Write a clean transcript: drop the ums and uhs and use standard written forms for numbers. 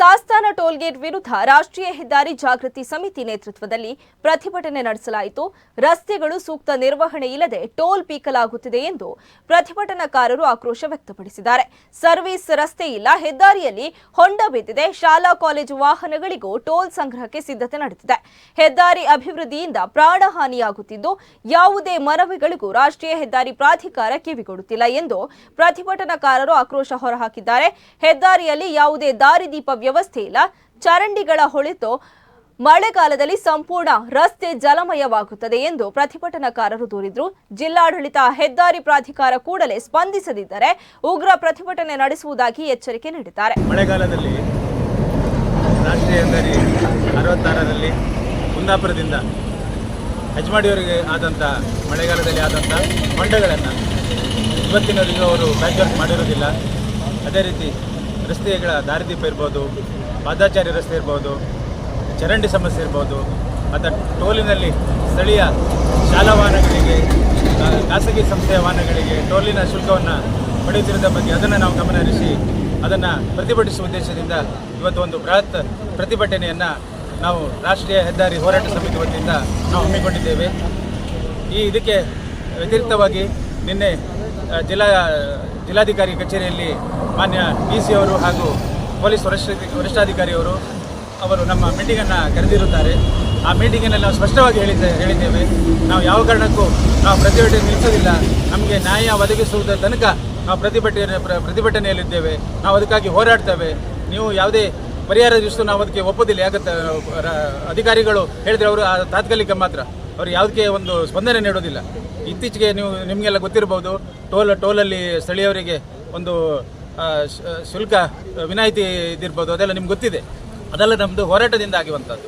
Sasthana toll gate ವಿರುದ್ಧ ರಾಷ್ಟ್ರೀಯ ಹೆದ್ದಾರಿ ಜಾಗೃತಿ ಸಮಿತಿ ನೇತೃತ್ವದಲ್ಲಿ ಪ್ರತಿಭಟನೆ ನಡೆಸಲಾಯಿತು. ರಸ್ತೆಗಳು ಸೂಕ್ತ ನಿರ್ವಹಣೆ ಇಲ್ಲದೆ ಟೋಲ್ ಪೀಕಲಾಗುತ್ತಿದೆ ಎಂದು ಪ್ರತಿಭಟನಾಕಾರರು ಆಕ್ರೋಶ ವ್ಯಕ್ತಪಡಿಸಿದ್ದಾರೆ. ಸರ್ವಿಸ್ ರಸ್ತೆ ಇಲ್ಲ, ಹೆದ್ದಾರಿಯಲ್ಲಿ ಹೊಂಡ ಬಿದ್ದಿದೆ, ಶಾಲಾ ಕಾಲೇಜು ವಾಹನಗಳಿಗೂ ಟೋಲ್ ಸಂಗ್ರಹಕ್ಕೆ ಸಿದ್ಧತೆ ನಡೆದಿದೆ. ಹೆದ್ದಾರಿ ಅಭಿವೃದ್ಧಿಯಿಂದ ಪ್ರಾಣಹಾನಿಯಾಗುತ್ತಿದ್ದು ಯಾವುದೇ ಮನವಿಗಳಿಗೂ ರಾಷ್ಟ್ರೀಯ ಹೆದ್ದಾರಿ ಪ್ರಾಧಿಕಾರ ಕಿವಿಗೊಡುತ್ತಿಲ್ಲ ಎಂದು ಪ್ರತಿಭಟನಾಕಾರರು ಆಕ್ರೋಶ ಹೊರಹಾಕಿದ್ದಾರೆ. ಹೆದ್ದಾರಿಯಲ್ಲಿ ಯಾವುದೇ ದಾರಿದೀಪ ವ್ಯವಸ್ಥೆ ಇಲ್ಲ, ಚರಂಡಿಗಳ ಹೊಳೆತು ಮಳೆಗಾಲದಲ್ಲಿ ಸಂಪೂರ್ಣ ರಸ್ತೆ ಜಲಮಯವಾಗುತ್ತದೆ ಎಂದು ಪ್ರತಿಭಟನಾಕಾರರು ದೂರಿದರು. ಜಿಲ್ಲಾಡಳಿತ ಹೆದ್ದಾರಿ ಪ್ರಾಧಿಕಾರ ಕೂಡಲೇ ಸ್ಪಂದಿಸದಿದ್ದರೆ ಉಗ್ರ ಪ್ರತಿಭಟನೆ ನಡೆಸುವುದಾಗಿ ಎಚ್ಚರಿಕೆ ನೀಡಿದ್ದಾರೆ. ಮಳೆಗಾಲದಲ್ಲಿ ರಾಷ್ಟ್ರೀಯ ಹೆದ್ದಾರಿ 66ರಲ್ಲಿ ಕುಂದಾಪುರದಿಂದ ಹೆಜ್ಮಾಡಿಯವರಿಗೆ ಆದಂಥ ಮಳೆಗಾಲದಲ್ಲಿ ಆದಂಥ ಹೊಂಡಗಳನ್ನು ಇವತ್ತಿನವರೆಗೂ ಅವರು ಬ್ಯಾಕ್ ವರ್ಕ್ ಮಾಡಿರೋದಿಲ್ಲ. ಅದೇ ರೀತಿ ರಸ್ತೆಗಳ ದಾರಿದೀಪ ಇರ್ಬೋದು, ಪಾದಾಚಾರಿ ರಸ್ತೆ ಇರ್ಬೋದು, ಚರಂಡಿ ಸಮಸ್ಯೆ ಇರ್ಬೋದು, ಅಥವಾ ಟೋಲಿನಲ್ಲಿ ಸ್ಥಳೀಯ ಶಾಲಾ ವಾಹನಗಳಿಗೆ, ಖಾಸಗಿ ಸಂಸ್ಥೆಯ ವಾಹನಗಳಿಗೆ ಟೋಲಿನ ಶುಲ್ಕವನ್ನು ಪಡೆಯುತ್ತಿರುವ ಬಗ್ಗೆ ಅದನ್ನು ನಾವು ಗಮನಹರಿಸಿ ಅದನ್ನು ಪ್ರತಿಭಟಿಸುವ ಉದ್ದೇಶದಿಂದ ಇವತ್ತು ಒಂದು ಬೃಹತ್ ಪ್ರತಿಭಟನೆಯನ್ನು ನಾವು ರಾಷ್ಟ್ರೀಯ ಹೆದ್ದಾರಿ ಹೋರಾಟ ಸಮಿತಿ ವತಿಯಿಂದ ನಾವು ಹಮ್ಮಿಕೊಂಡಿದ್ದೇವೆ. ಇದಕ್ಕೆ ವ್ಯತಿರಿಕ್ತವಾಗಿ ನಿನ್ನೆ ಜಿಲ್ಲಾಧಿಕಾರಿ ಕಚೇರಿಯಲ್ಲಿ ಮಾನ್ಯ ಡಿ.ಸಿ ಅವರು ಹಾಗೂ ಪೊಲೀಸ್ ವರಿಷ್ಠಾಧಿಕಾರಿಯವರು ನಮ್ಮ ಮೀಟಿಂಗನ್ನು ಕರೆದಿರುತ್ತಾರೆ. ಆ ಮೀಟಿಂಗಿನಲ್ಲಿ ನಾವು ಸ್ಪಷ್ಟವಾಗಿ ಹೇಳಿದ್ದೇವೆ, ನಾವು ಯಾವ ಕಾರಣಕ್ಕೂ ನಾವು ಪ್ರತಿಭಟನೆ ನಿಲ್ಲಿಸೋದಿಲ್ಲ. ನಮಗೆ ನ್ಯಾಯ ಒದಗಿಸುವುದರ ತನಕ ನಾವು ಪ್ರತಿಭಟನೆಯಲ್ಲಿದ್ದೇವೆ. ನಾವು ಅದಕ್ಕಾಗಿ ಹೋರಾಡ್ತೇವೆ. ನೀವು ಯಾವುದೇ ಪರಿಹಾರ ದಿವಸ ನಾವು ಅದಕ್ಕೆ ಒಪ್ಪೋದಿಲ್ಲ. ಯಾಕಂತ ಅಧಿಕಾರಿಗಳು ಹೇಳಿದರೆ ಅವರು ತಾತ್ಕಾಲಿಕ ಮಾತ್ರ, ಅವರು ಯಾವುದಕ್ಕೆ ಒಂದು ಸ್ಪಂದನೆ ನೀಡೋದಿಲ್ಲ. ಇತ್ತೀಚೆಗೆ ನಿಮಗೆಲ್ಲ ಗೊತ್ತಿರಬಹುದು, ಟೋಲಲ್ಲಿ ಸ್ಥಳೀಯರಿಗೆ ಒಂದು ಶುಲ್ಕ ವಿನಾಯಿತಿ ಇದಿರ್ಬೋದು, ಅದೆಲ್ಲ ನಿಮ್ಗೆ ಗೊತ್ತಿದೆ. ಅದೆಲ್ಲ ನಮ್ಮದು ಹೋರಾಟದಿಂದ ಆಗಿರುವಂಥದ್ದು.